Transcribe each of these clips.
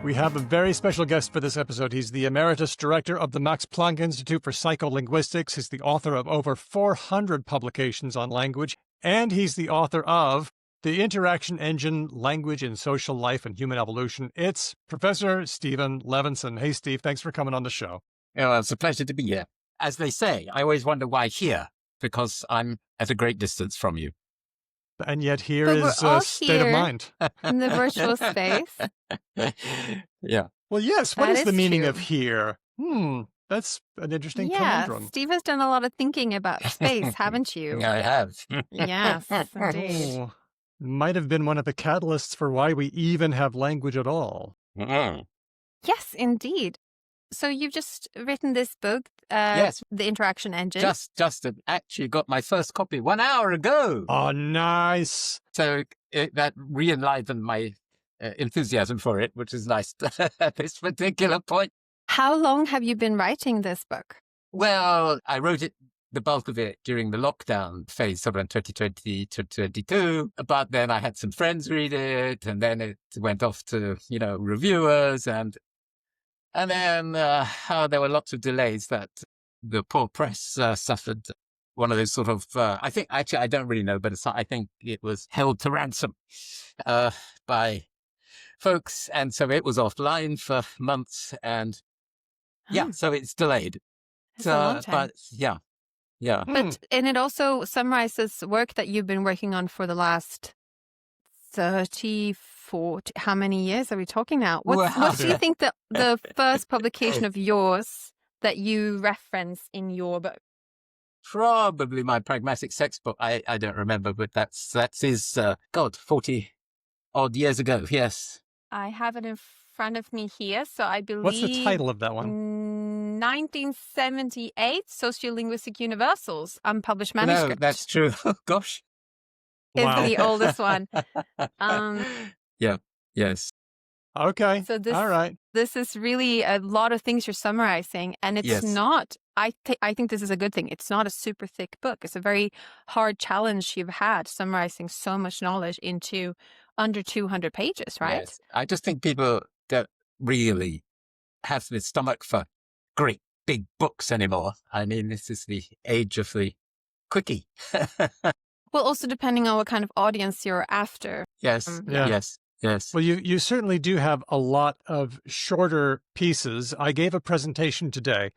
We have a very special guest for this episode. He's the Emeritus Director of the Max Planck Institute for Psycholinguistics. He's the author of over 400 publications on language, and he's the author of The Interaction Engine, Language in Social Life and Human Evolution. It's Professor Stephen Levinson. Hey, Steve, thanks for coming on the show. Oh, it's a pleasure to be here. As they say, I always wonder why here, because I'm at a great distance from you. And yet here But is we're all state of mind. in the virtual space. Yeah. Well, yes. What That is the is meaning true. of here? That's an interesting Yeah, conundrum. Steve has done a lot of thinking about space, haven't you? I have. Yes, indeed. Oh, might have been one of the catalysts for why we even have language at all. Mm. Yes, indeed. So you've just written this book, Yes. The Interaction Engine. Just actually got my first copy 1 hour ago. Oh, nice. So that re-enlivened my enthusiasm for it, which is nice at this particular point. How long have you been writing this book? Well, I wrote it, the bulk of it, during the lockdown phase, around 2020 to 22. But then I had some friends read it, and then it went off to, reviewers, and then there were lots of delays that the poor press suffered. One of those sort of, I think, actually, I don't really know, but I think it was held to ransom by folks. And so it was offline for months, and so it's delayed. That's a long time. But yeah. And it also summarizes work that you've been working on for the last 30, 40, how many years are we talking now? What do you think the first publication of yours that you reference in your book? Probably my pragmatic sex book. I don't remember, but that's 40 odd years ago. Yes. I have it in front of me here, so I believe... What's the title of that one? 1978, Sociolinguistic Universals, unpublished manuscript. No, that's true. Oh, gosh. Is Wow. the oldest one. Yeah. Yes. Okay. So All right. this is really a lot of things you're summarizing, and it's Yes. not, I think this is a good thing. It's not a super thick book. It's a very hard challenge you've had, summarizing so much knowledge into under 200 pages, right? Yes. I just think people don't really have the stomach for great big books anymore. I mean, this is the age of the quickie. Well, also depending on what kind of audience you're after. Yes. Yeah. Yes. Well, you certainly do have a lot of shorter pieces. I gave a presentation today,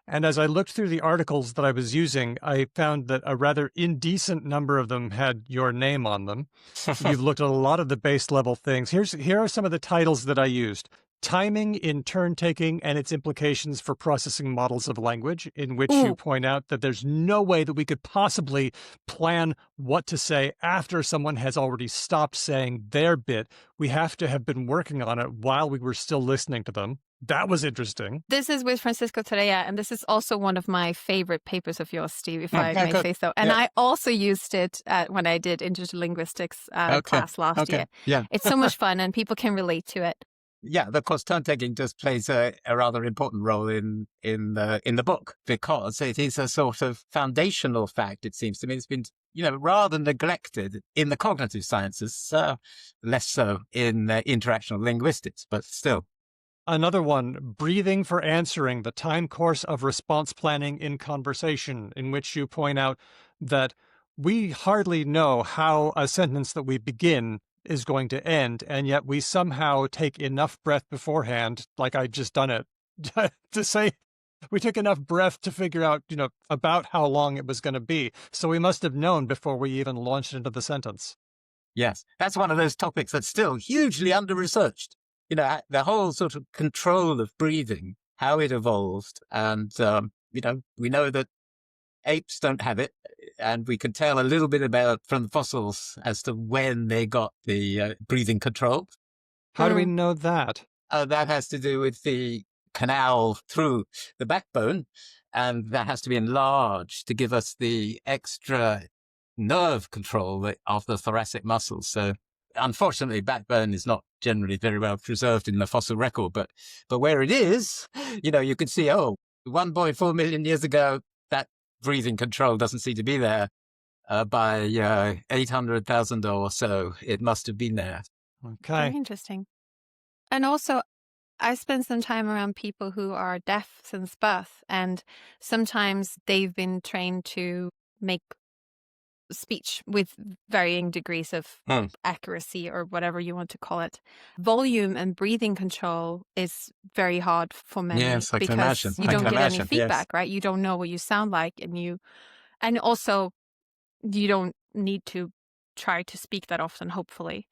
and as I looked through the articles that I was using, I found that a rather indecent number of them had your name on them. You've looked at a lot of the base level things. Here are some of the titles that I used. Timing in turn-taking and its implications for processing models of language, in which you point out that there's no way that we could possibly plan what to say after someone has already stopped saying their bit. We have to have been working on it while we were still listening to them. That was interesting. This is with Francisco Tarea, and this is also one of my favorite papers of yours, Steve, if I may good. say so. And Yeah. I also used it when I did interlinguistics class last year. Yeah. It's so much fun, and people can relate to it. Yeah, of course, turn-taking just plays a rather important role in the book, because it is a sort of foundational fact, it seems to me. It's been, rather neglected in the cognitive sciences, less so in interactional linguistics, but still. Another one, breathing for answering, the time course of response planning in conversation, in which you point out that we hardly know how a sentence that we begin is going to end, and yet we somehow take enough breath beforehand, like I just done it, to say we took enough breath to figure out, about how long it was going to be. So we must have known before we even launched into the sentence. Yes, that's one of those topics that's still hugely under-researched. The whole sort of control of breathing, how it evolved, and, we know that apes don't have it, and we can tell a little bit about from the fossils as to when they got the breathing control. How do we know that? That has to do with the canal through the backbone, and that has to be enlarged to give us the extra nerve control of the thoracic muscles. So unfortunately, backbone is not generally very well preserved in the fossil record, but where it is, you can see, 1.4 million years ago, that breathing control doesn't seem to be there. By 800,000 or so, it must have been there. Okay. Very interesting. And also, I spend some time around people who are deaf since birth, and sometimes they've been trained to make speech with varying degrees of accuracy, or whatever you want to call it. Volume and breathing control is very hard for many. Yes, I can because imagine. you don't get any feedback, yes. right? You don't know what you sound like, and also you don't need to try to speak that often, hopefully.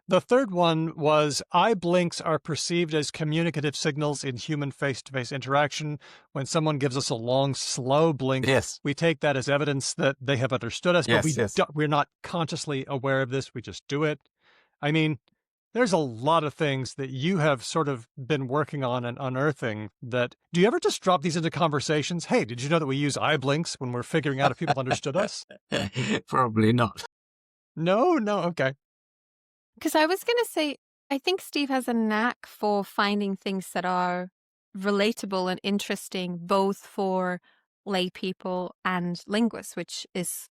The third one was eye blinks are perceived as communicative signals in human face-to-face interaction. When someone gives us a long, slow blink, Yes. we take that as evidence that they have understood us, Yes, but we're not consciously aware of this. We just do it. I mean, there's a lot of things that you have sort of been working on and unearthing that. Do you ever just drop these into conversations? Hey, did you know that we use eye blinks when we're figuring out if people understood us? Probably not. No, okay. Because I was going to say, I think Steve has a knack for finding things that are relatable and interesting, both for lay people and linguists, which is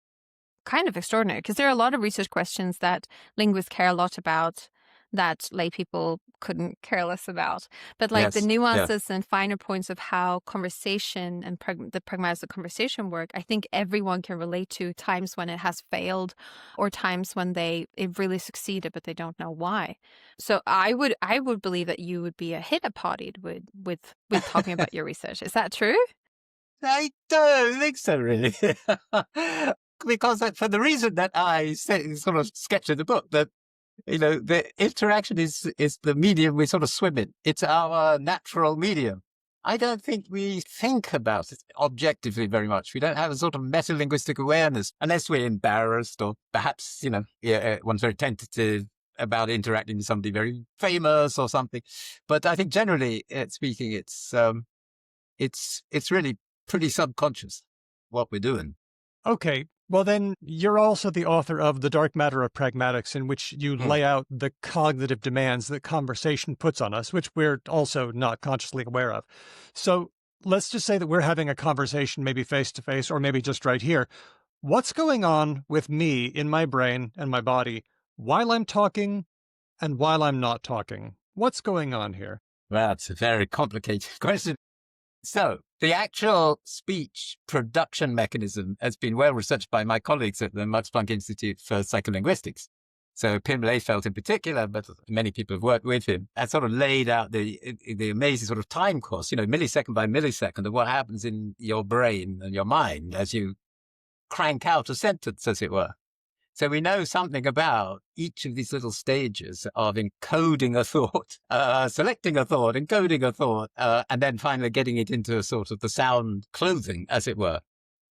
kind of extraordinary, because there are a lot of research questions that linguists care a lot about that lay people couldn't care less about. But like the nuances and finer points of how conversation and the pragmatics of conversation work, I think everyone can relate to times when it has failed, or times when it really succeeded, but they don't know why. So I would believe that you would be a hit at party with talking about your research. Is that true? I don't think so, really. Because for the reason that I sort of sketched in the book, that the interaction is the medium we sort of swim in. It's our natural medium. I don't think we think about it objectively very much. We don't have a sort of meta-linguistic awareness, unless we're embarrassed, or perhaps, one's very tentative about interacting with somebody very famous or something. But I think generally speaking, it's really pretty subconscious what we're doing. Okay. Well, then you're also the author of The Dark Matter of Pragmatics, in which you lay out the cognitive demands that conversation puts on us, which we're also not consciously aware of. So let's just say that we're having a conversation, maybe face-to-face, or maybe just right here. What's going on with me in my brain and my body while I'm talking and while I'm not talking? What's going on here? Well, it's a very complicated question. So the actual speech production mechanism has been well researched by my colleagues at the Max Planck Institute for Psycholinguistics. So Pim Leyfeld in particular, but many people have worked with him, has sort of laid out the amazing sort of time course, millisecond by millisecond, of what happens in your brain and your mind as you crank out a sentence, as it were. So we know something about each of these little stages of encoding a thought, selecting a thought, encoding a thought, and then finally getting it into a sort of the sound clothing, as it were.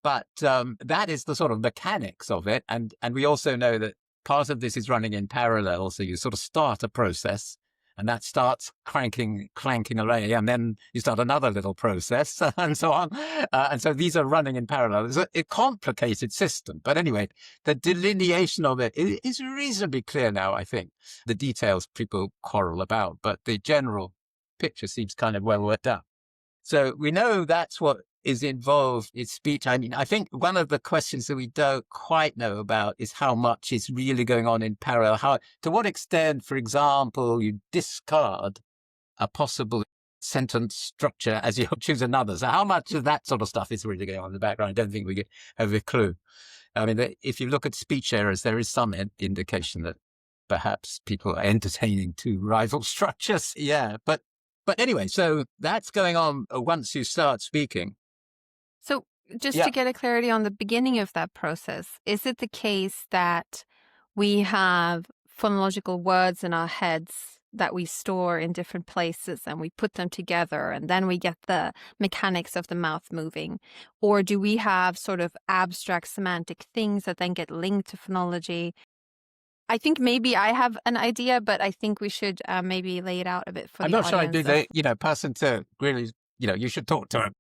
But that is the sort of mechanics of it. And we also know that part of this is running in parallel. So you sort of start a process, and that starts clanking away, and then you start another little process, and so on. And so these are running in parallel. It's a complicated system. But anyway, the delineation of it is reasonably clear now, I think. The details people quarrel about, but the general picture seems kind of well worked out. So we know that's what is involved in speech. I mean, I think one of the questions that we don't quite know about is how much is really going on in parallel. To what extent, for example, you discard a possible sentence structure as you choose another. So how much of that sort of stuff is really going on in the background? I don't think we have a clue. I mean, if you look at speech errors, there is some indication that perhaps people are entertaining two rival structures. Yeah, but anyway, so that's going on once you start speaking. So just to get a clarity on the beginning of that process, is it the case that we have phonological words in our heads that we store in different places and we put them together and then we get the mechanics of the mouth moving? Or do we have sort of abstract semantic things that then get linked to phonology? I think maybe I have an idea, but I think we should maybe lay it out a bit for the audience. I'm not sure I'd be the person to really, you should talk to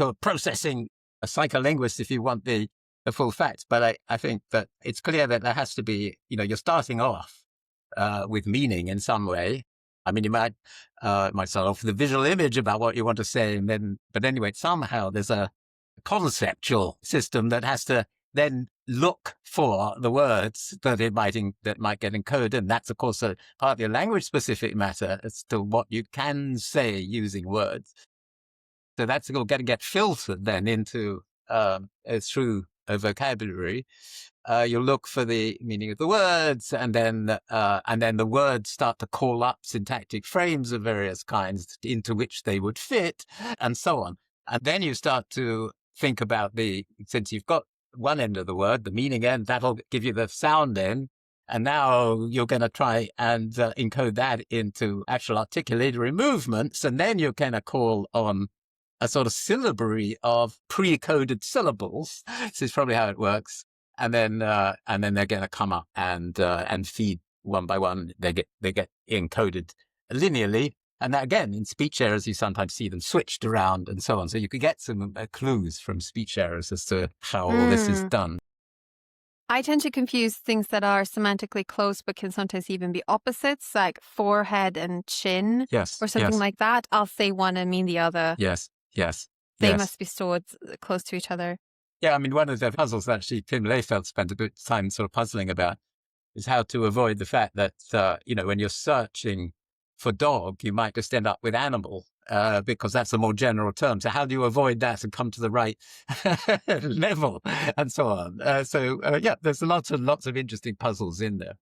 a processing a psycholinguist if you want the full facts. But I think that it's clear that there has to be, you're starting off with meaning in some way. I mean, you might start off with a visual image about what you want to say, but anyway, somehow there's a conceptual system that has to then look for the words that that might get encoded. And that's, of course, a partly a language-specific matter as to what you can say using words. So that's going to get filtered then into through a vocabulary. You'll look for the meaning of the words, and then the words start to call up syntactic frames of various kinds into which they would fit, and so on. And then you start to think about since you've got one end of the word, the meaning end, that'll give you the sound end. And now you're going to try and encode that into actual articulatory movements. And then you're going to call on a sort of syllabary of pre-coded syllables. This is probably how it works. And then they're going to come up and feed one by one. They get encoded linearly. And that, again, in speech errors, you sometimes see them switched around and so on. So you could get some clues from speech errors as to how all this is done. I tend to confuse things that are semantically close but can sometimes even be opposites, like forehead and chin, or something like that. I'll say one and mean the other. Yes. They must be stored close to each other. Yeah, I mean, one of the puzzles that actually Tim Lefeld spent a bit of time sort of puzzling about is how to avoid the fact that, when you're searching for dog, you might just end up with animal, because that's a more general term. So how do you avoid that and come to the right level and so on? There's lots of interesting puzzles in there.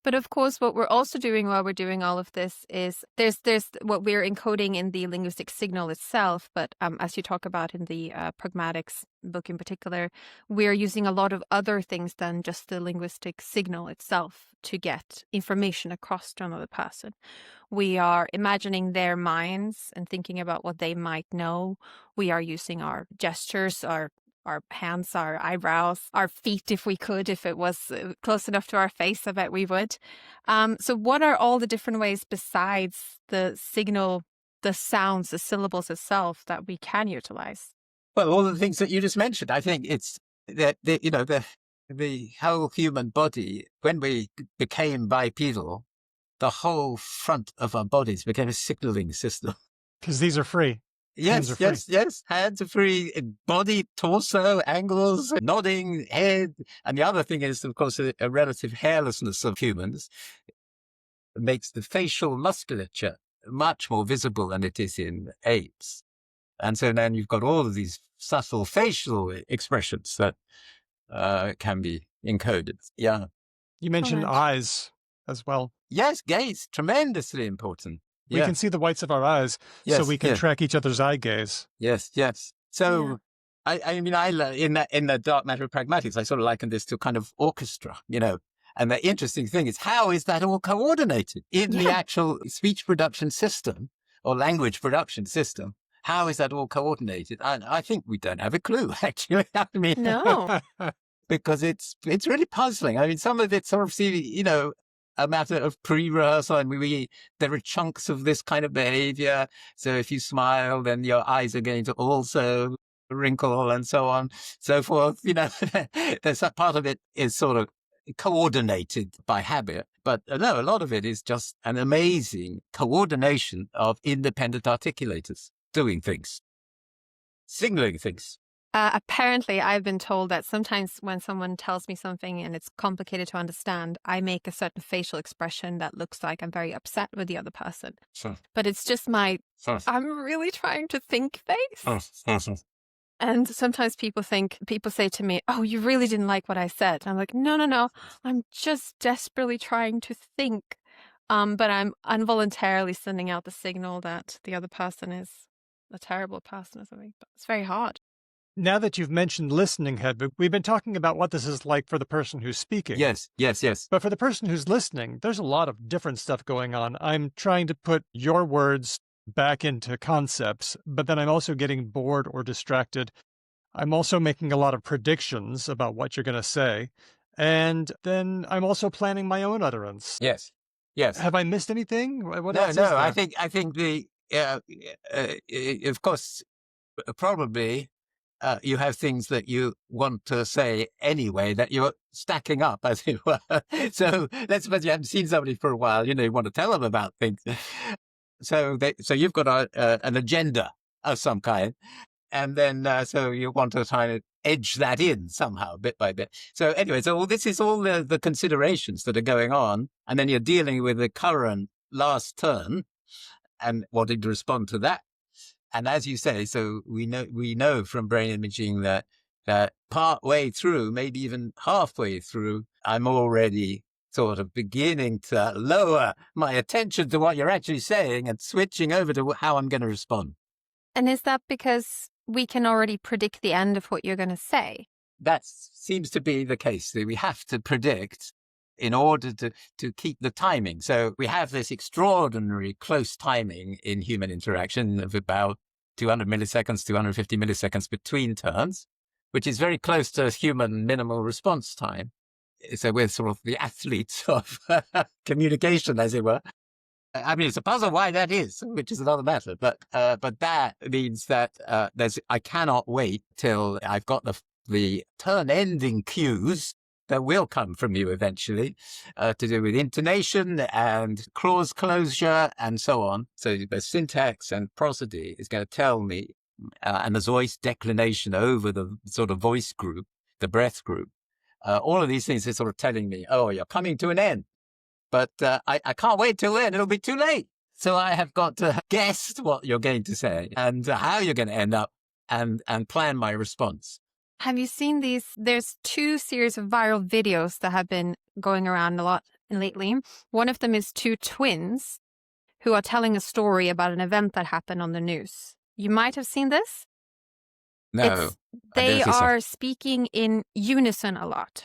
But of course, what we're also doing while we're doing all of this is there's what we're encoding in the linguistic signal itself. But as you talk about in the pragmatics book in particular, we're using a lot of other things than just the linguistic signal itself to get information across to another person. We are imagining their minds and thinking about what they might know. We are using our gestures, our hands, our eyebrows, our feet, if we could, if it was close enough to our face, I bet we would. So what are all the different ways besides the signal, the sounds, the syllables itself that we can utilize? Well, all the things that you just mentioned. I think it's that, the whole human body, when we became bipedal, the whole front of our bodies became a signaling system. Because these are free. Yes. Hands are free, body, torso, angles, nodding, head. And the other thing is, of course, a relative hairlessness of humans makes the facial musculature much more visible than it is in apes. And so then you've got all of these subtle facial expressions that can be encoded. Yeah. You mentioned eyes as well. Yes, gaze, tremendously important. We can see the whites of our eyes, so we can track each other's eye gaze. Yes. So, I mean, in the dark matter of pragmatics, I sort of liken this to a kind of orchestra, And the interesting thing is, how is that all coordinated in the actual speech production system or language production system? How is that all coordinated? And I think we don't have a clue, actually. I mean, no, because it's really puzzling. I mean, some of it's obviously, a matter of pre-rehearsal, and there are chunks of this kind of behavior. So if you smile, then your eyes are going to also wrinkle and so on, so forth. There's that part of it is sort of coordinated by habit. But no, a lot of it is just an amazing coordination of independent articulators doing things, signaling things. Apparently, I've been told that sometimes when someone tells me something and it's complicated to understand, I make a certain facial expression that looks like I'm very upset with the other person. Sure. But it's just I'm really trying to think face. And sometimes people say to me, oh, you really didn't like what I said. And I'm like, no, I'm just desperately trying to think. But I'm involuntarily sending out the signal that the other person is a terrible person or something. But it's very hard. Now that you've mentioned listening, Hedvig, we've been talking about what this is like for the person who's speaking. Yes. But for the person who's listening, there's a lot of different stuff going on. I'm trying to put your words back into concepts, but then I'm also getting bored or distracted. I'm also making a lot of predictions about what you're going to say. And then I'm also planning my own utterance. Yes. Have I missed anything? What else is there? there? I think of course, probably you have things that you want to say anyway that you're stacking up, as it were. So let's suppose you haven't seen somebody for a while, you want to tell them about things. So you've got an agenda of some kind. And then, so you want to try to edge that in somehow, bit by bit. So anyway, so this is all the considerations that are going on. And then you're dealing with the current last turn and wanting to respond to that. And as you say, so we know from brain imaging that part way through, maybe even halfway through, I'm already sort of beginning to lower my attention to what you're actually saying and switching over to how I'm going to respond. And is that because we can already predict the end of what you're going to say? That seems to be the case. We have to predict in order to keep the timing. So we have this extraordinary close timing in human interaction of about 200 milliseconds, 250 milliseconds between turns, which is very close to human minimal response time. So we're sort of the athletes of communication, as it were. I mean, it's a puzzle why that is, which is another matter. But that means that I cannot wait till I've got the turn-ending cues that will come from you eventually, to do with intonation and clause closure and so on. So the syntax and prosody is going to tell me, and the voice declination over the sort of voice group, the breath group. All of these things are sort of telling me, oh, you're coming to an end. But I can't wait till then. It'll be too late. So I have got to guess what you're going to say and how you're going to end up and plan my response. Have you seen these? There's 2 series of viral videos that have been going around a lot lately. One of them is 2 twins who are telling a story about an event that happened on the news. You might have seen this. No. They are speaking in unison a lot.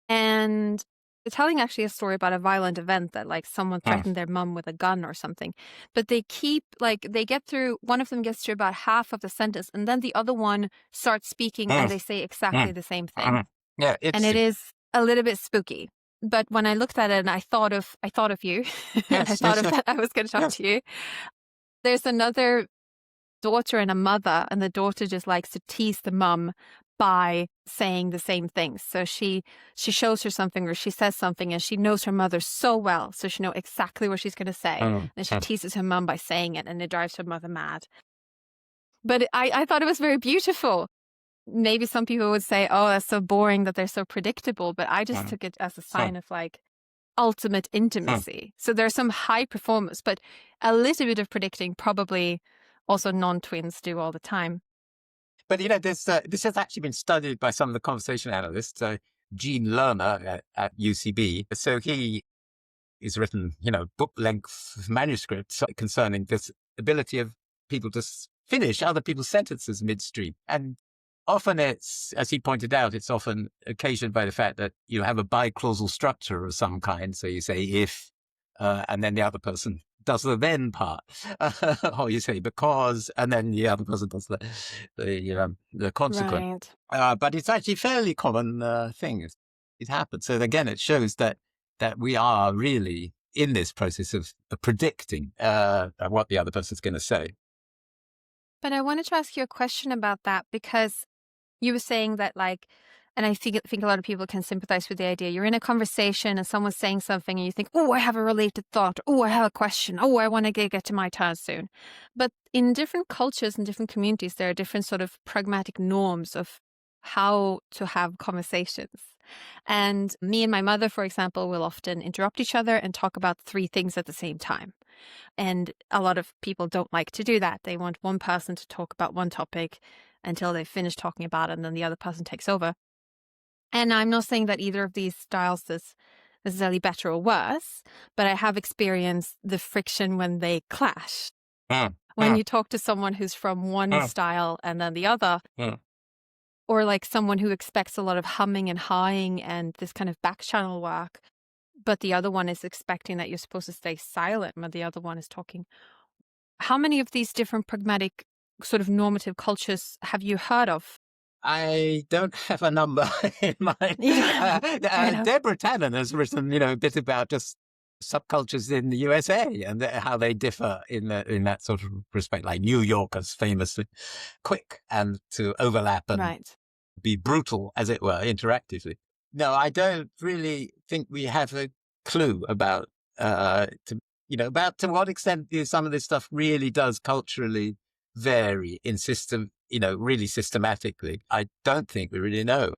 And they're telling actually a story about a violent event that like someone threatened their mum with a gun or something. But they keep they get through, one of them gets through about half of the sentence and then the other one starts speaking and they say exactly the same thing. Yeah, and it is a little bit spooky. But when I looked at it and I thought of you, Yes, I thought of that I was going to talk to you. There's another daughter and a mother, and the daughter just likes to tease the mum by saying the same things. So she shows her something or she says something and she knows her mother so well, so she knows exactly what she's going to say. And she teases her mum by saying it and it drives her mother mad. But I thought it was very beautiful. Maybe some people would say, oh, that's so boring that they're so predictable. But I just took it as a sign of like ultimate intimacy. So there's some high performance, but a little bit of predicting probably also non-twins do all the time. But, this has actually been studied by some of the conversation analysts, Gene Lerner at UCB. So he has written, book-length manuscripts concerning this ability of people to finish other people's sentences midstream. And often it's, as he pointed out, it's often occasioned by the fact that you have a biclausal structure of some kind. So you say if, and then the other person does the then part, or you say because, and then the other person does the consequent. Right. But it's actually a fairly common thing. It happens. So again, it shows that we are really in this process of predicting what the other person's going to say. But I wanted to ask you a question about that because you were saying that and I think a lot of people can sympathize with the idea. You're in a conversation and someone's saying something and you think, oh, I have a related thought. Oh, I have a question. Oh, I want to get to my turn soon. But in different cultures and different communities, there are different sort of pragmatic norms of how to have conversations. And me and my mother, for example, will often interrupt each other and talk about 3 things at the same time. And a lot of people don't like to do that. They want one person to talk about one topic until they finish talking about it and then the other person takes over. And I'm not saying that either of these styles is necessarily better or worse, but I have experienced the friction when they clash. When you talk to someone who's from one style and then the other, or like someone who expects a lot of humming and hawing and this kind of back channel work, but the other one is expecting that you're supposed to stay silent when the other one is talking. How many of these different pragmatic sort of normative cultures have you heard of? I don't have a number in mind. Deborah Tannen has written, a bit about just subcultures in the USA and how they differ in that sort of respect. Like New Yorkers famously quick and to overlap and be brutal, as it were, interactively. No, I don't really think we have a clue about to what extent some of this stuff really does culturally vary in system, really systematically? I don't think we really know.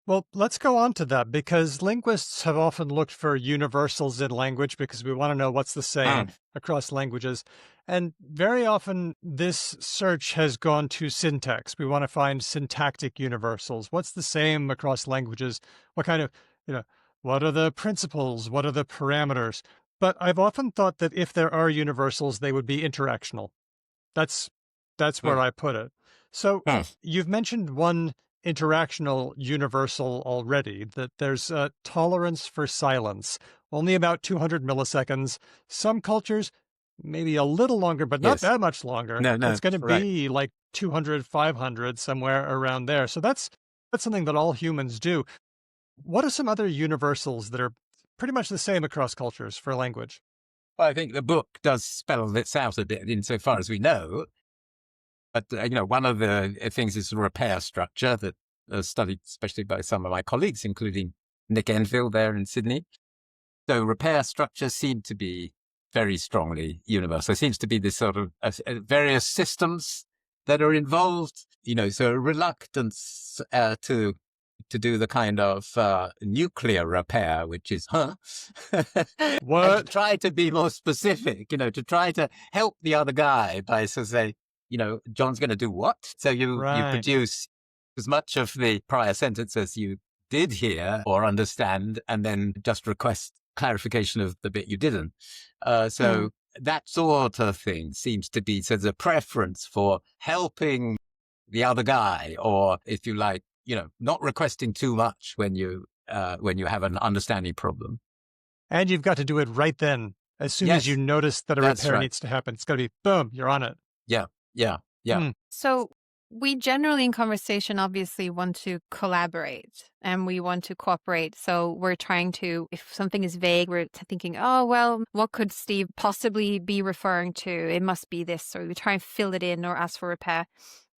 Well, let's go on to that, because linguists have often looked for universals in language because we want to know what's the same across languages. And very often this search has gone to syntax. We want to find syntactic universals. What's the same across languages? What kind of, what are the principles? What are the parameters? But I've often thought that if there are universals, they would be interactional. That's where I put it. So you've mentioned one interactional universal already, that there's a tolerance for silence, only about 200 milliseconds. Some cultures, maybe a little longer, but not that much longer. No, it's going to be like 200, 500, somewhere around there. So that's something that all humans do. What are some other universals that are pretty much the same across cultures for language? Well, I think the book does spell this out a bit insofar as we know. But, one of the things is repair structure that is studied especially by some of my colleagues, including Nick Enfield there in Sydney. So repair structure seem to be very strongly universal. There seems to be this sort of various systems that are involved, so reluctance to do the kind of nuclear repair, which is, What? And to try to be more specific, to try to help the other guy by sort of say, John's going to do what? So you produce as much of the prior sentence as you did hear or understand, and then just request clarification of the bit you didn't. So that sort of thing seems to be, so there's a preference for helping the other guy, or if you like, not requesting too much when you have an understanding problem. And you've got to do it right then. As soon as you notice that a repair needs to happen, it's got to be, boom, you're on it. Yeah. So we generally in conversation obviously want to collaborate and we want to cooperate. So we're trying to, if something is vague, we're thinking, oh, well, what could Steve possibly be referring to? It must be this, or we try and fill it in or ask for repair.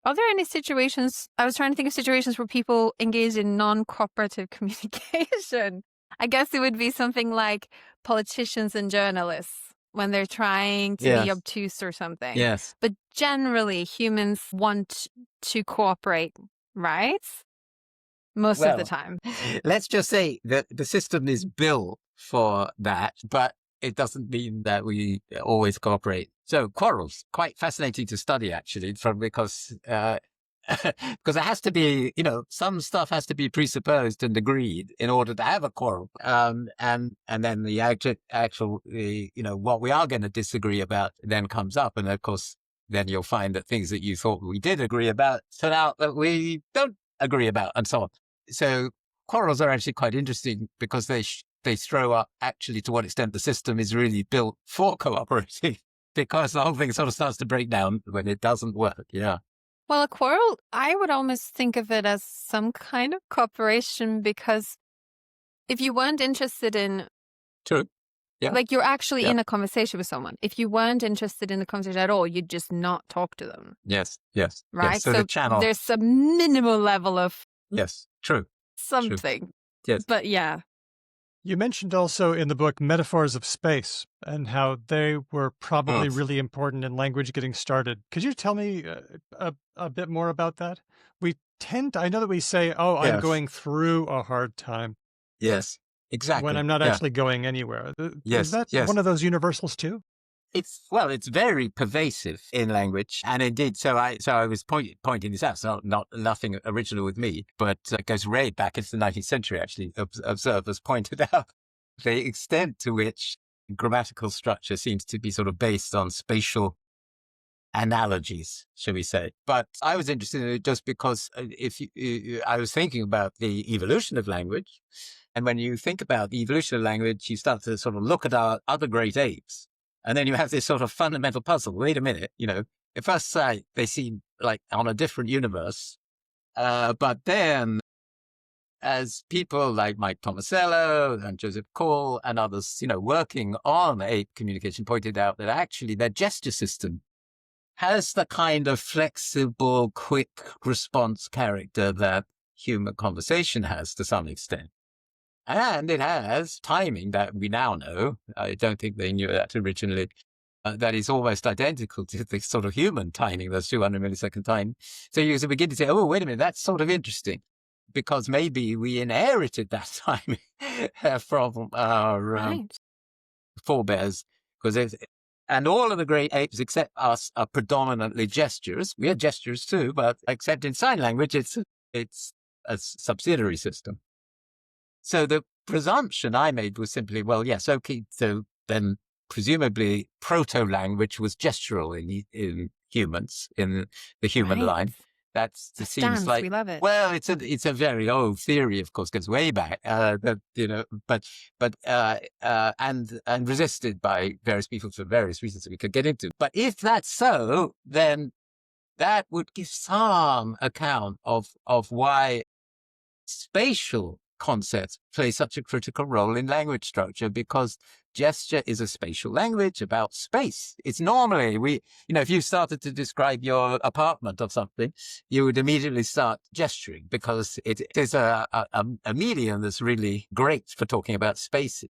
Are there any situations, I was trying to think of situations where people engage in non-cooperative communication. I guess it would be something like politicians and journalists when they're trying to be obtuse or something. Yes. But generally, humans want to cooperate, right? Most of the time. Let's just say that the system is built for that, but it doesn't mean that we always cooperate. So quarrels, quite fascinating to study, actually, because it has to be, some stuff has to be presupposed and agreed in order to have a quarrel. And then the actual, what we are going to disagree about then comes up. And of course, then you'll find that things that you thought we did agree about turn out that we don't agree about, and so on. So quarrels are actually quite interesting because they throw up actually to what extent the system is really built for cooperating, because the whole thing sort of starts to break down when it doesn't work. Yeah. Well, a quarrel, I would almost think of it as some kind of cooperation, because if you weren't interested in... True. Yeah. Like you're actually in a conversation with someone. If you weren't interested in the conversation at all, you'd just not talk to them. Yes. Right? Yes. So the channel... there's a minimal level of... Yes, true. Something. True. Yes. But yeah. You mentioned also in the book metaphors of space and how they were probably really important in language getting started. Could you tell me a bit more about that? I know that we say, I'm going through a hard time. Yes, exactly. When I'm not actually going anywhere. Yes. Is that one of those universals too? It's very pervasive in language, and indeed. So I was pointing this out. So nothing original with me, but it goes way back into the 19th century. Actually, observers pointed out the extent to which grammatical structure seems to be sort of based on spatial analogies, shall we say? But I was interested in it just because I was thinking about the evolution of language, and when you think about the evolution of language, you start to sort of look at our other great apes. And then you have this sort of fundamental puzzle. Wait a minute, at first sight, they seem like on a different universe. But then as people like Mike Tomasello and Joseph Cole and others, working on ape communication pointed out that actually their gesture system has the kind of flexible, quick response character that human conversation has to some extent. And it has timing that we now know. I don't think they knew that originally. that is almost identical to the sort of human timing, those 200 millisecond time. So you begin to say, oh, wait a minute, that's sort of interesting, because maybe we inherited that timing from our forebears, and all of the great apes except us are predominantly gestures. We are gestures too, but except in sign language, it's a subsidiary system. So the presumption I made was simply, well, yes, okay, so then presumably proto-language was gestural in humans, in the human line. That seems like, we love it. Well, it's a very old theory, of course, goes way back, and resisted by various people for various reasons that we could get into. But if that's so, then that would give some account of why spatial concepts play such a critical role in language structure, because gesture is a spatial language about space. It's normally, if you started to describe your apartment or something, you would immediately start gesturing, because it is a medium that's really great for talking about space.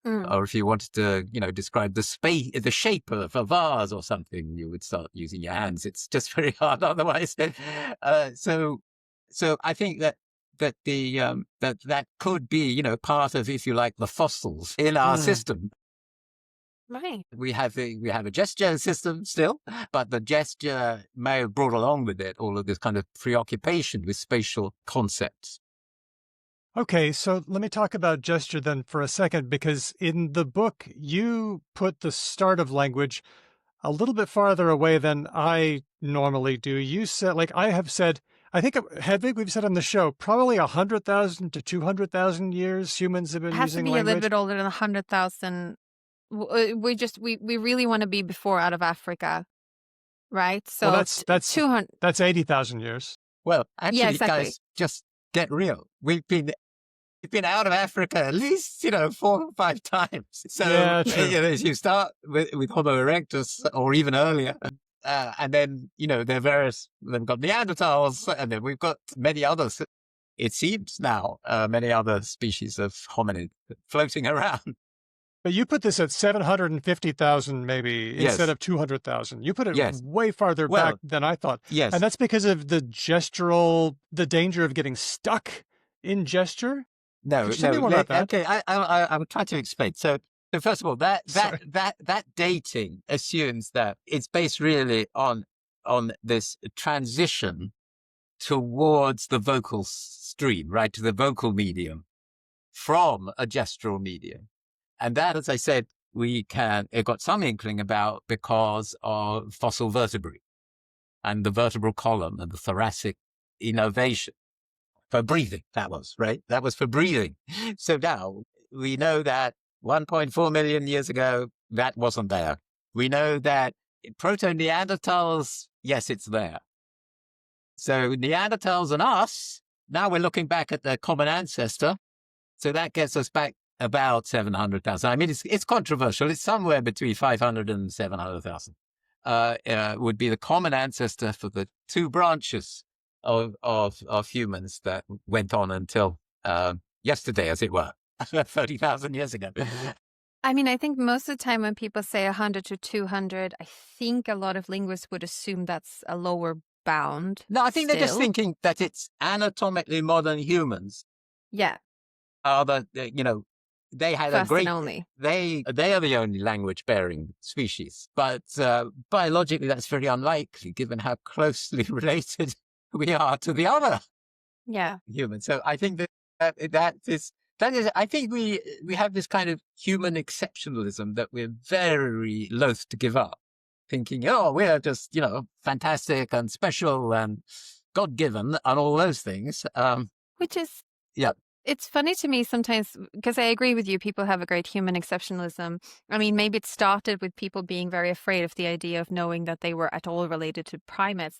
Or if you wanted to, describe the shape of a vase or something, you would start using your hands. It's just very hard otherwise. So I think that that could be, part of, if you like, the fossils in our system. Right. We have a gesture system still, but the gesture may have brought along with it all of this kind of preoccupation with spatial concepts. Okay, so let me talk about gesture then for a second, because in the book, you put the start of language a little bit farther away than I normally do. You said, I think, Hedvig, we've said on the show, probably 100,000 to 200,000 years humans have been using language. It has to be a little bit older than 100,000. We really want to be before out of Africa, right? So well, that's 200. That's 80,000 years. Well, actually, yeah, exactly. Guys, just get real. We've been out of Africa at least, 4 or 5 times. So as you start with Homo erectus, or even earlier. And then, there are various, we've got Neanderthals, and then we've got many others. It seems now, many other species of hominid floating around. But you put this at 750,000 maybe instead of 200,000. You put it way farther back than I thought. Yes. And that's because of the danger of getting stuck in gesture? No. Okay, I will try to explain. So first of all, that dating assumes that it's based really on this transition towards the vocal stream, right, to the vocal medium from a gestural medium. And that, as I said, it got some inkling about because of fossil vertebrae and the vertebral column and the thoracic innervation for breathing. That was for breathing. So now we know that 1.4 million years ago, that wasn't there. We know that proto-Neanderthals, yes, it's there. So Neanderthals and us, now we're looking back at the common ancestor. So that gets us back about 700,000. I mean, it's controversial. It's somewhere between 500 and 700,000. Would be the common ancestor for the 2 branches of humans that went on until yesterday, as it were. 30,000 years ago. I mean, I think most of the time when people say 100 to 200, I think a lot of linguists would assume that's a lower bound. No, I think they're just thinking that it's anatomically modern humans. Yeah. They had First and only. They are the only language-bearing species. But biologically, that's very unlikely, given how closely related we are to the other humans. So I think that is, I think we have this kind of human exceptionalism that we're very loath to give up, thinking, we're just, fantastic and special and God-given and all those things. Which is, it's funny to me sometimes, because I agree with you, people have a great human exceptionalism. I mean, maybe it started with people being very afraid of the idea of knowing that they were at all related to primates.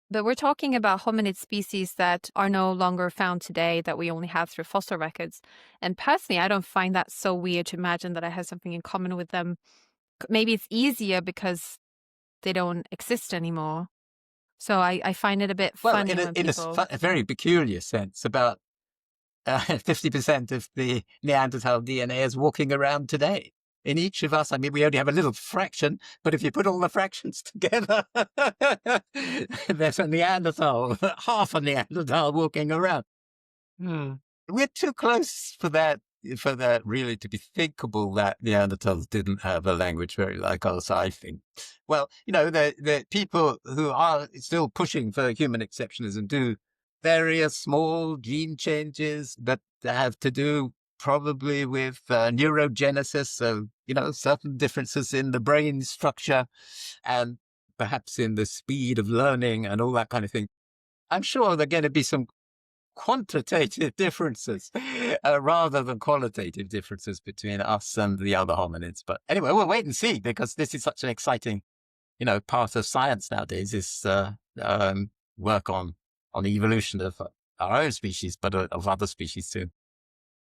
But we're talking about hominid species that are no longer found today, that we only have through fossil records. And personally, I don't find that so weird to imagine that I have something in common with them. Maybe it's easier because they don't exist anymore. So I find it a bit funny. In a very peculiar sense, about 50% of the Neanderthal DNA is walking around today. in each of us. I mean, we only have a little fraction, but if you put all the fractions together, there's a Neanderthal, half a Neanderthal walking around. We're too close for that really to be thinkable that Neanderthals didn't have a language very like us, I think. Well, the people who are still pushing for human exceptionalism do various small gene changes that have to do probably with neurogenesis, so, certain differences in the brain structure and perhaps in the speed of learning and all that kind of thing. I'm sure there are going to be some quantitative differences rather than qualitative differences between us and the other hominids. But anyway, we'll wait and see, because this is such an exciting, part of science nowadays, is work on the evolution of our own species, but of other species too.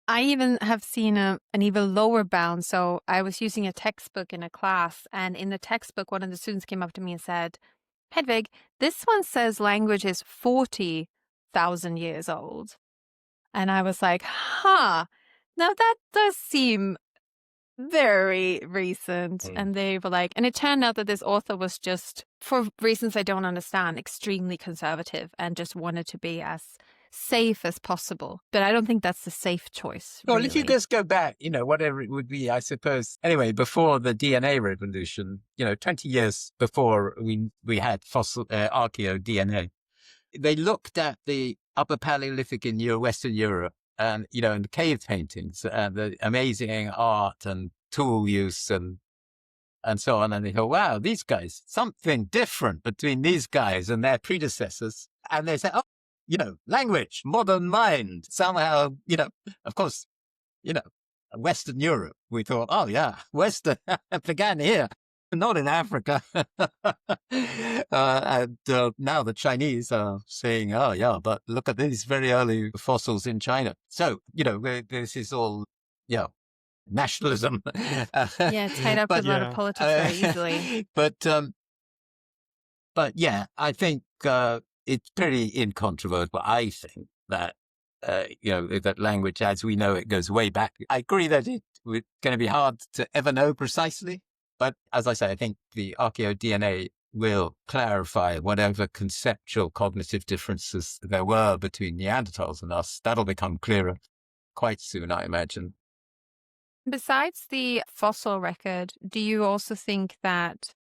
I even have seen an even lower bound. So I was using a textbook in a class, and in the textbook, one of the students came up to me and said, Hedvig, this one says language is 40,000 years old. And I was like, now that does seem very recent. And they were like, and it turned out that this author was just, for reasons I don't understand, extremely conservative and just wanted to be as safe as possible. But I don't think that's the safe choice. Well, really. if you just go back, whatever it would be, I suppose. Anyway, before the DNA revolution, 20 years before we had fossil archaeo-DNA, they looked at the Upper Paleolithic in Western Europe, and and the cave paintings and the amazing art and tool use and so on, and they thought, wow, these guys, something different between these guys and their predecessors. And they said, language, modern mind, somehow, of course, Western Europe. We thought, oh yeah, Western began here, not in Africa. And now the Chinese are saying, oh yeah, but look at these very early fossils in China. So, this is all, nationalism. Tied up with a lot of politics very easily. But yeah, I think it's pretty incontrovertible. I think that that language as we know it goes way back. I agree that it's going to be hard to ever know precisely, but as I say, I think the archaeo-DNA will clarify whatever conceptual cognitive differences there were between Neanderthals and us. That'll become clearer quite soon, I imagine. Besides the fossil record, do you also think that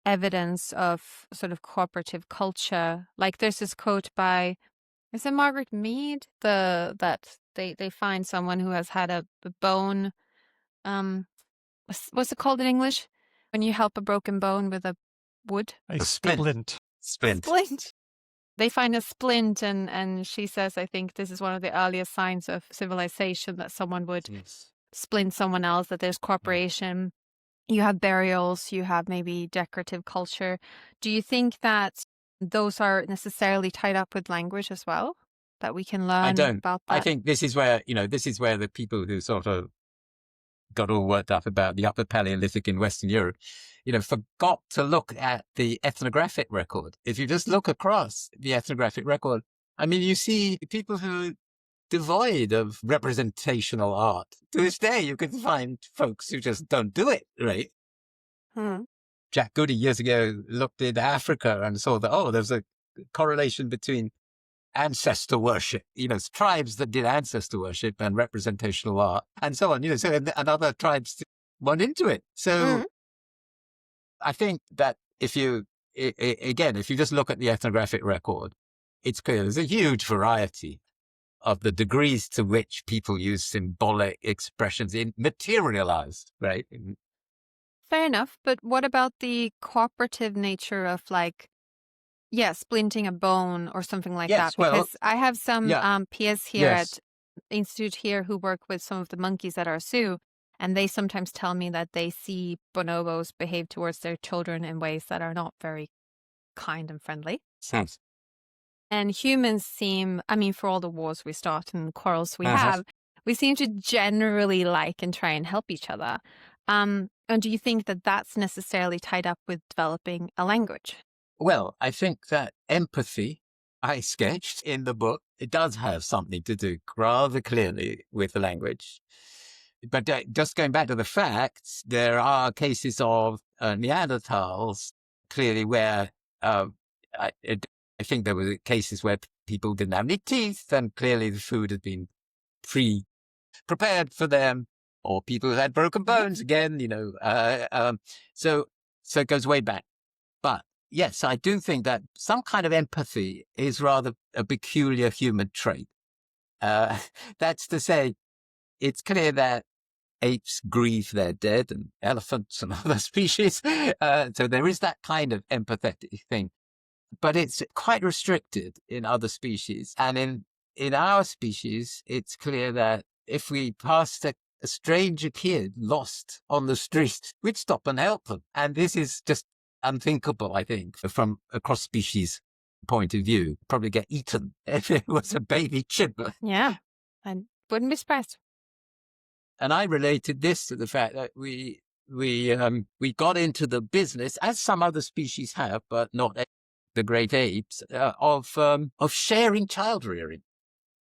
evidence of sort of cooperative culture, like there's this quote by, is it Margaret Mead, that they find someone who has had a bone, what's it called in English? When you help a broken bone with a wood? A splint. Splint. They find a splint, and she says, I think this is one of the earliest signs of civilization, that someone would splint someone else, that there's cooperation. You have burials, you have maybe decorative culture. Do you think that those are necessarily tied up with language as well? That we can learn about that? I think this is where, the people who sort of got all worked up about the Upper Paleolithic in Western Europe, forgot to look at the ethnographic record. If you just look across the ethnographic record, I mean, you see people who devoid of representational art. To this day, you can find folks who just don't do it, right? Jack Goody years ago looked in Africa and saw that, there's a correlation between ancestor worship, tribes that did ancestor worship and representational art and so on, and other tribes went into it. So I think that if you just look at the ethnographic record, it's clear there's a huge variety of the degrees to which people use symbolic expressions in materialized, right? Fair enough. But what about the cooperative nature of splinting a bone or something like that? Because I have some peers here at Institute here who work with some of the monkeys at our zoo, and they sometimes tell me that they see bonobos behave towards their children in ways that are not very kind and friendly. Sense. And humans seem, for all the wars we start and quarrels we have, we seem to generally like and try and help each other. And do you think that that's necessarily tied up with developing a language? Well, I think that empathy I sketched in the book, it does have something to do rather clearly with the language. but just going back to the facts, there are cases of Neanderthals clearly where I think there were cases where people didn't have any teeth, and clearly the food had been prepared for them, or people who had broken bones again, so it goes way back. But yes, I do think that some kind of empathy is rather a peculiar human trait. That's to say, it's clear that apes grieve their dead, and elephants and other species. So there is that kind of empathetic thing. But it's quite restricted in other species. And in our species, it's clear that if we passed a stranger kid lost on the street, we'd stop and help them. And this is just unthinkable, I think, from a cross-species point of view. Probably get eaten if it was a baby chimp. Yeah, I wouldn't be surprised. And I related this to the fact that we got into the business, as some other species have, but not the great apes, of sharing child rearing.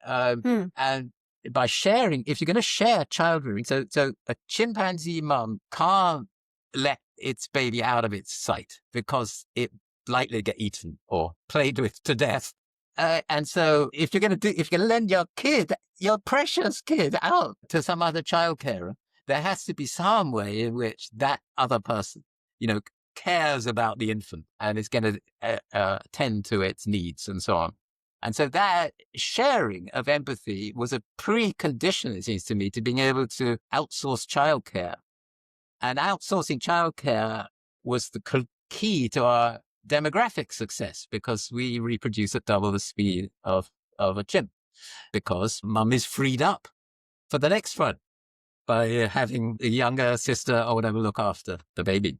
And by sharing, if you're going to share child rearing, so a chimpanzee mum can't let its baby out of its sight because it likely get eaten or played with to death. And so if you're going to lend your precious kid out to some other child carer, there has to be some way in which that other person, cares about the infant and is going to tend to its needs and so on. And so that sharing of empathy was a precondition, it seems to me, to being able to outsource childcare. And outsourcing childcare was the key to our demographic success, because we reproduce at double the speed of a chimp, because mum is freed up for the next one by having a younger sister or whatever look after the baby.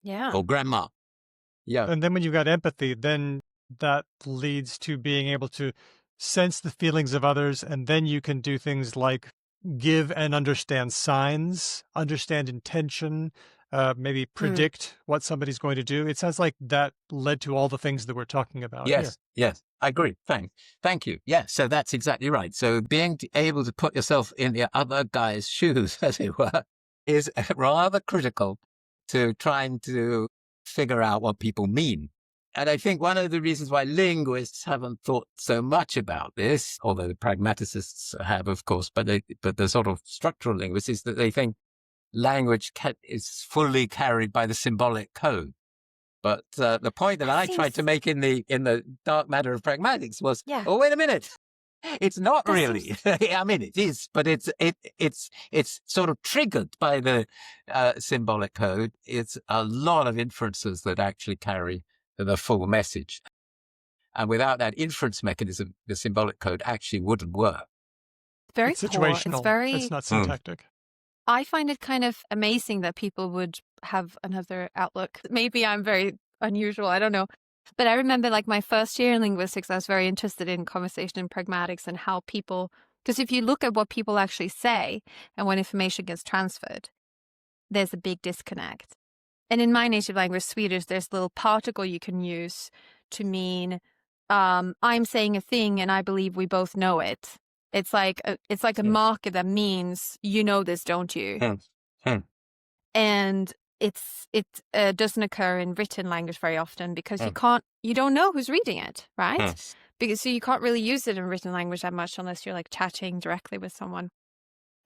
Yeah. Or grandma. Yeah. And then when you've got empathy, then that leads to being able to sense the feelings of others. And then you can do things like give and understand signs, understand intention, maybe predict what somebody's going to do. It sounds like that led to all the things that we're talking about here. Yes, I agree. Thank you. Yes, so that's exactly right. So being able to put yourself in the other guy's shoes, as it were, is rather critical to trying to figure out what people mean. And I think one of the reasons why linguists haven't thought so much about this, although the pragmaticists have, of course, but the sort of structural linguists, is that they think language is fully carried by the symbolic code. But the point that I tried to make in the dark matter of pragmatics was, oh, wait a minute. It's not really. I mean, it is, but it's sort of triggered by the symbolic code. It's a lot of inferences that actually carry the full message. And without that inference mechanism, the symbolic code actually wouldn't work. Very It's poor. situational. It's not syntactic. I find it kind of amazing that people would have another outlook. Maybe I'm very unusual. I don't know. But I remember like my first year in linguistics, I was very interested in conversation and pragmatics and how people, because if you look at what people actually say and when information gets transferred, there's a big disconnect. And in my native language, Swedish, there's a little particle you can use to mean I'm saying a thing and I believe we both know it. It's like a marker that means you know this, don't you? And it doesn't occur in written language very often because you don't know who's reading it, right? Because so you can't really use it in written language that much unless you're like chatting directly with someone.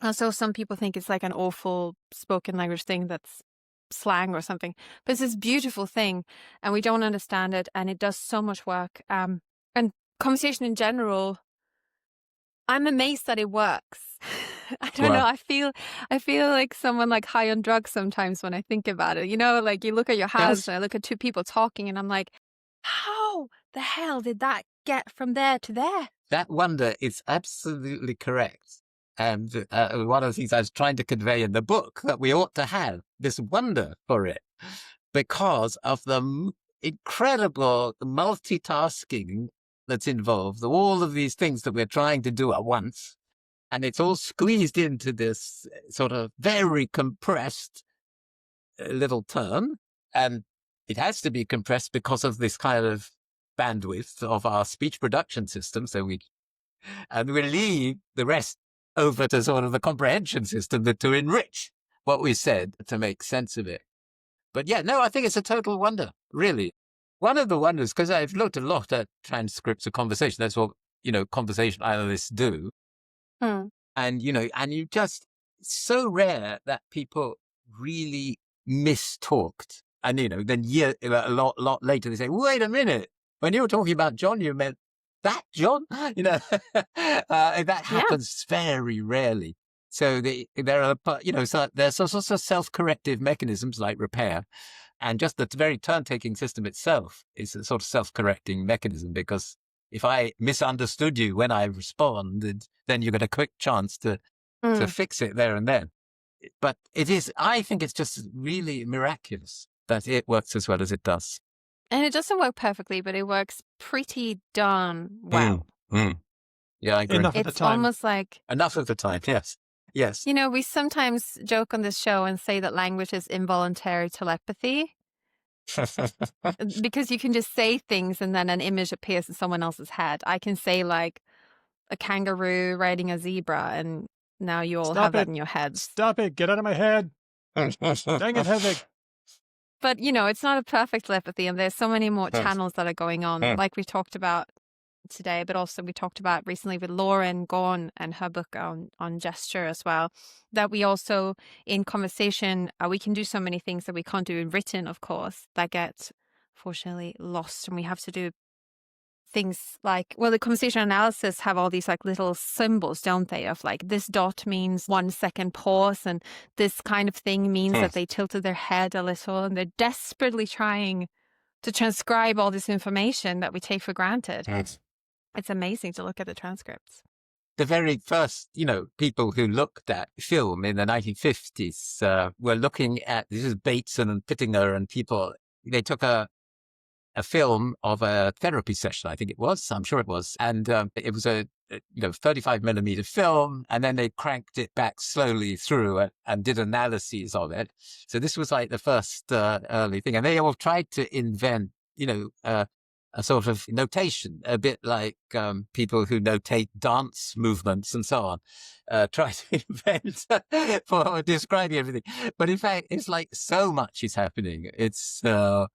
And so some people think it's like an awful spoken language thing that's slang or something, but it's this beautiful thing and we don't understand it, and it does so much work. And conversation in general, I'm amazed that it works. I don't know. I feel like someone like high on drugs sometimes when I think about it. Like you look at your house and I look at two people talking and I'm like, how the hell did that get from there to there? That wonder is absolutely correct. And one of the things I was trying to convey in the book, that we ought to have this wonder for it because of the incredible multitasking that's involved, all of these things that we're trying to do at once. And it's all squeezed into this sort of very compressed little term. And it has to be compressed because of this kind of bandwidth of our speech production system. And we leave the rest over to sort of the comprehension system to enrich what we said, to make sense of it. But yeah, no, I think it's a total wonder, really. One of the wonders, because I've looked a lot at transcripts of conversation. That's what, conversation analysts do. And, and you just, it's so rare that people really mistalked. And, then a lot later they say, wait a minute, when you were talking about John, you meant that John? That happens very rarely. So there are, so there's also self-corrective mechanisms like repair. And just the very turn-taking system itself is a sort of self-correcting mechanism, because if I misunderstood you when I responded, then you get a quick chance to fix it there and then. But I think it's just really miraculous that it works as well as it does. And it doesn't work perfectly, but it works pretty darn well. Yeah, I agree. Enough of the time. Almost like... Enough of the time, yes. Yes. We sometimes joke on this show and say that language is involuntary telepathy. Because you can just say things and then an image appears in someone else's head. I can say like a kangaroo riding a zebra, and now you all have that in your heads. Stop it. Get out of my head. Dang it, Hedvig. But, it's not a perfect telepathy, and there's so many more channels that are going on, like we talked about today, but also we talked about recently with Lauren Gorn and her book on gesture as well, that we also, in conversation, we can do so many things that we can't do in written, of course, that get, unfortunately, lost, and we have to do things like, the conversation analysis have all these like little symbols, don't they, of like this dot means 1 second pause, and this kind of thing means that they tilted their head a little, and they're desperately trying to transcribe all this information that we take for granted. It's amazing to look at the transcripts. The very first, people who looked at film in the 1950s were looking at, this is Bateson and Pittinger and people, they took a film of a therapy session, I think it was, I'm sure it was. And it was a 35 millimeter film, and then they cranked it back slowly through and did analyses of it. So this was like the first early thing. And they all tried to invent, a sort of notation, a bit like people who notate dance movements and so on, try to invent for describing everything. But in fact, it's like so much is happening. It's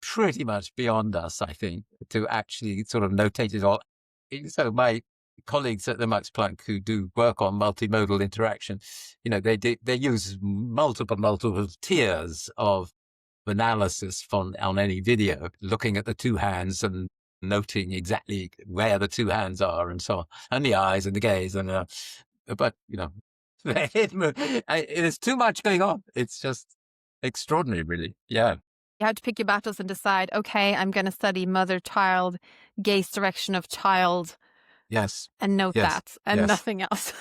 pretty much beyond us, I think, to actually sort of notate it all. So my colleagues at the Max Planck who do work on multimodal interaction, they use multiple tiers of analysis on any video, looking at the two hands and noting exactly where the two hands are and so on, and the eyes and the gaze, and but there's too much going on. It's just extraordinary, really. Yeah, you have to pick your battles and decide, okay, I'm going to study mother-child, gaze direction of child, and note that, and nothing else.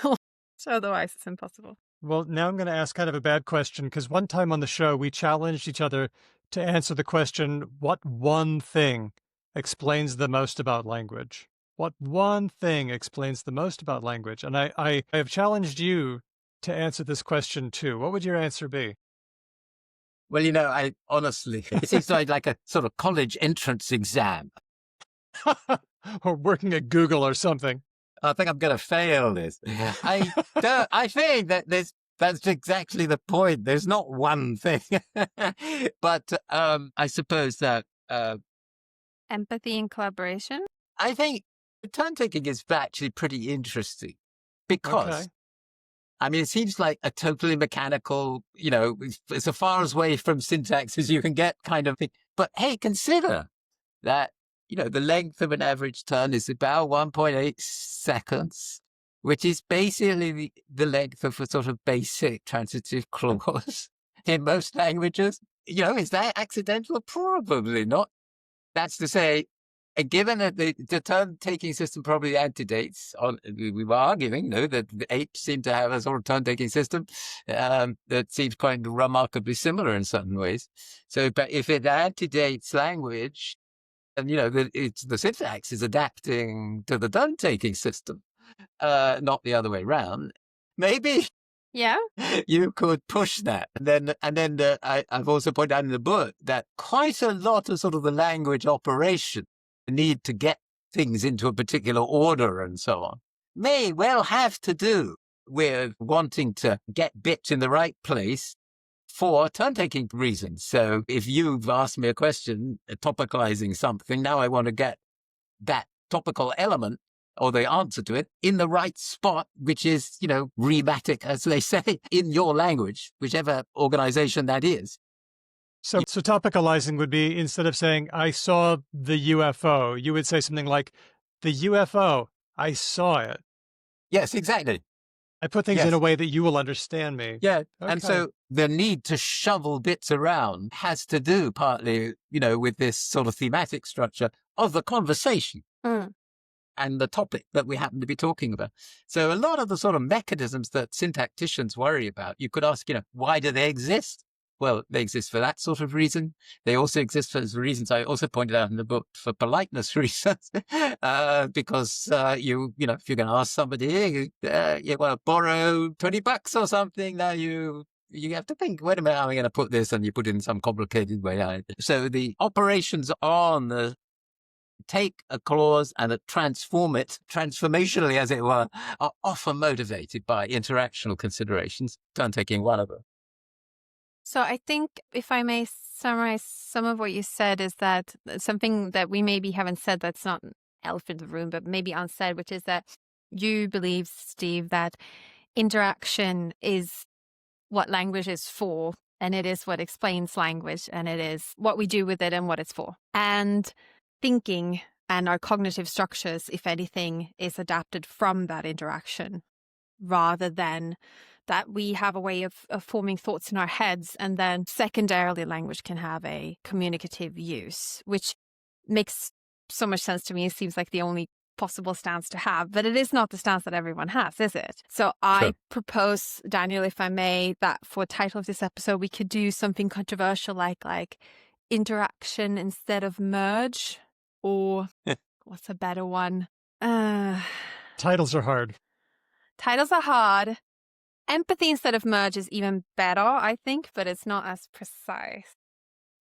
So otherwise it's impossible. Well, now I'm going to ask kind of a bad question, because one time on the show we challenged each other to answer the question, what one thing explains the most about language? What one thing explains the most about language? And I have challenged you to answer this question too. What would your answer be? Well, I honestly, it seems like a sort of college entrance exam. Or working at Google or something. I think I'm going to fail this. I think that that's exactly the point. There's not one thing. But I suppose that empathy and collaboration? I think turn taking is actually pretty interesting because, I mean, it seems like a totally mechanical, it's as far away from syntax as you can get kind of thing. But hey, consider that, the length of an average turn is about 1.8 seconds, which is basically the length of a sort of basic transitive clause in most languages. Is that accidental? Probably not. That's to say, given that the turn-taking system probably antedates, we were arguing, that the apes seem to have a sort of turn-taking system that seems quite remarkably similar in certain ways. So, but if it antedates language, and the syntax is adapting to the turn-taking system, not the other way around. Maybe. Yeah, you could push that. And then I've also pointed out in the book that quite a lot of sort of the language operation, the need to get things into a particular order and so on, may well have to do we're wanting to get bits in the right place for turn-taking reasons. So if you've asked me a question, topicalizing something, now I want to get that topical element or the answer to it in the right spot, which is, rematic, as they say, in your language, whichever organization that is. So topicalizing would be, instead of saying, I saw the UFO, you would say something like, the UFO, I saw it. Yes, exactly. I put things in a way that you will understand me. Yeah. Okay. And so the need to shovel bits around has to do partly, with this sort of thematic structure of the conversation and the topic that we happen to be talking about. So a lot of the sort of mechanisms that syntacticians worry about, you could ask, why do they exist? Well, they exist for that sort of reason. They also exist for reasons I also pointed out in the book, for politeness reasons, because if you're going to ask somebody, you want to borrow $20 or something, now you have to think, wait a minute, how am I going to put this? And you put it in some complicated way. So the operations on the take a clause and transform it transformationally, as it were, are often motivated by interactional considerations, turn-taking one of them. So I think, if I may summarize some of what you said, is that something that we maybe haven't said, that's not an elephant in the room, but maybe unsaid, which is that you believe, Steve, that interaction is what language is for, and it is what explains language, and it is what we do with it and what it's for. And thinking and our cognitive structures, if anything, is adapted from that interaction, rather than that we have a way of forming thoughts in our heads, and then secondarily language can have a communicative use, which makes so much sense to me. It seems like the only possible stance to have, but it is not the stance that everyone has, is it? So I propose, Daniel, if I may, that for the title of this episode, we could do something controversial like interaction instead of merge, or what's a better one? Titles are hard. Titles are hard. Empathy instead of merge is even better, I think, but it's not as precise.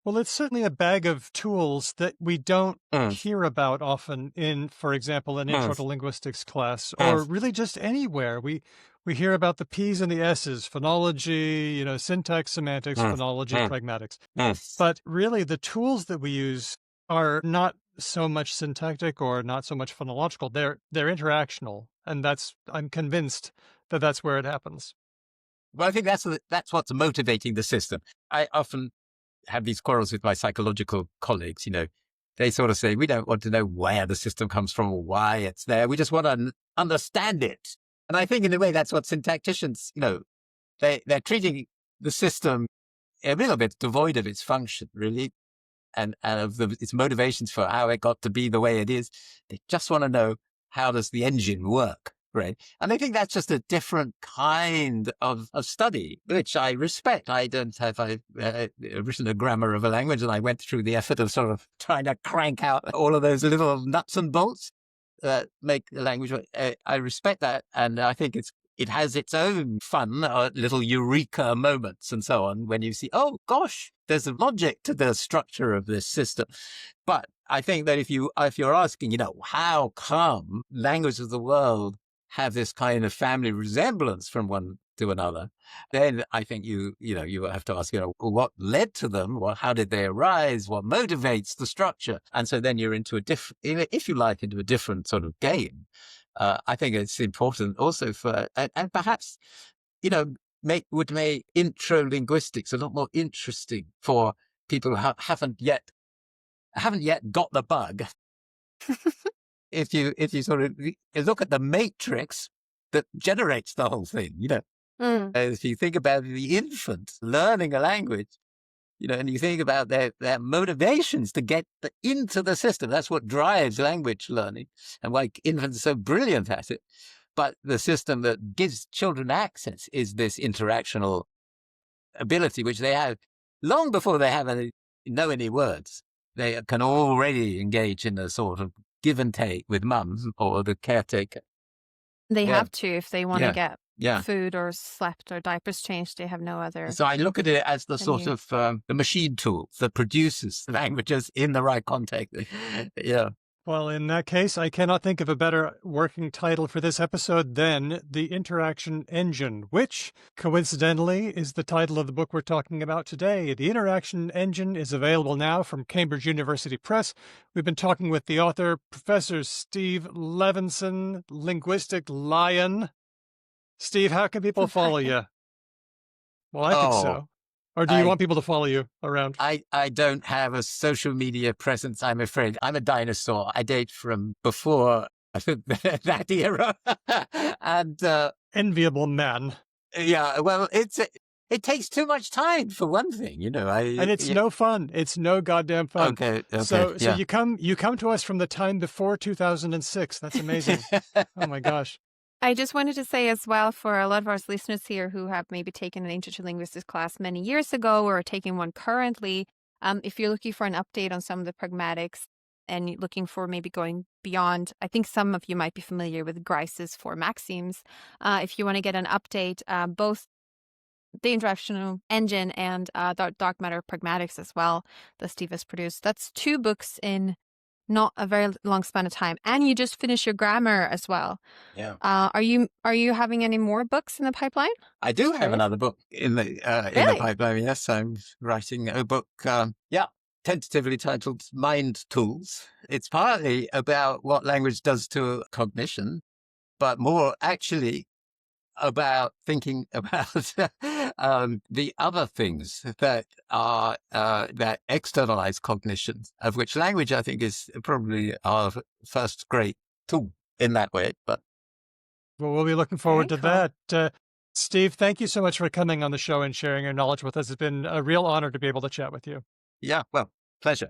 Well, it's certainly a bag of tools that we don't hear about often in, for example, an intro to linguistics class, or really just anywhere. We hear about the P's and the S's, phonology, syntax, semantics, phonology, pragmatics. But really, the tools that we use are not so much syntactic or not so much phonological. They're interactional, and I'm convinced that that's where it happens. Well, I think that's what's motivating the system. I often have these quarrels with my psychological colleagues. They sort of say, we don't want to know where the system comes from or why it's there. We just want to understand it. And I think in a way that's what syntacticians, they're treating the system a little bit devoid of its function, really, and of its motivations for how it got to be the way it is. They just want to know, how does the engine work? Right. And I think that's just a different kind of study, which I respect. I've written a grammar of a language, and I went through the effort of sort of trying to crank out all of those little nuts and bolts that make the language. I respect that. And I think it has its own fun, little eureka moments and so on, when you see, oh gosh, there's a logic to the structure of this system. But I think that if you're asking, how come language of the world have this kind of family resemblance from one to another, then I think you have to ask, what led to them? How did they arise? What motivates the structure? And so then you're into if you like, into a different sort of game. I think it's important also for, and perhaps, would make intro linguistics a lot more interesting for people who haven't yet got the bug. If you sort of look at the matrix that generates the whole thing, if you think about the infant learning a language, and you think about their motivations to get into the system, that's what drives language learning and why infants are so brilliant at it. But the system that gives children access is this interactional ability, which they have long before they know any words. They can already engage in a sort of give and take with mum or the caretaker. They have to, if they want to get food or slept or diapers changed. They have no other. So I look at it as the sort of the machine tool that produces languages in the right context. Yeah. Well, in that case, I cannot think of a better working title for this episode than The Interaction Engine, which, coincidentally, is the title of the book we're talking about today. The Interaction Engine is available now from Cambridge University Press. We've been talking with the author, Professor Steve Levinson, linguistic lion. Steve, how can people follow you? Well, I think so. Or do you want people to follow you around? I don't have a social media presence, I'm afraid. I'm a dinosaur. I date from before that era. And enviable man. Yeah, well, it takes too much time for one thing, you know. And it's no fun. It's no goddamn fun. Okay. So you come to us from the time before 2006. That's amazing. Oh my gosh. I just wanted to say as well, for a lot of our listeners here who have maybe taken an Intro to Linguistics class many years ago or are taking one currently, if you're looking for an update on some of the pragmatics and looking for maybe going beyond, I think some of you might be familiar with Grice's 4 maxims. If you want to get an update, both the Interaction Engine and Dark Matter Pragmatics as well, that Steve has produced. That's 2 books in not a very long span of time, and you just finished your grammar as well. Yeah. Are you having any more books in the pipeline? I do have another book in the pipeline. Yes, I'm writing a book. Tentatively titled Mind Tools. It's partly about what language does to cognition, but more actually about thinking about the other things that are that externalize cognition, of which language I think is probably our first great tool in that way. But we'll be looking forward to that. Steve, thank you so much for coming on the show and sharing your knowledge with us. It's been a real honor to be able to chat with you. Yeah, well, pleasure.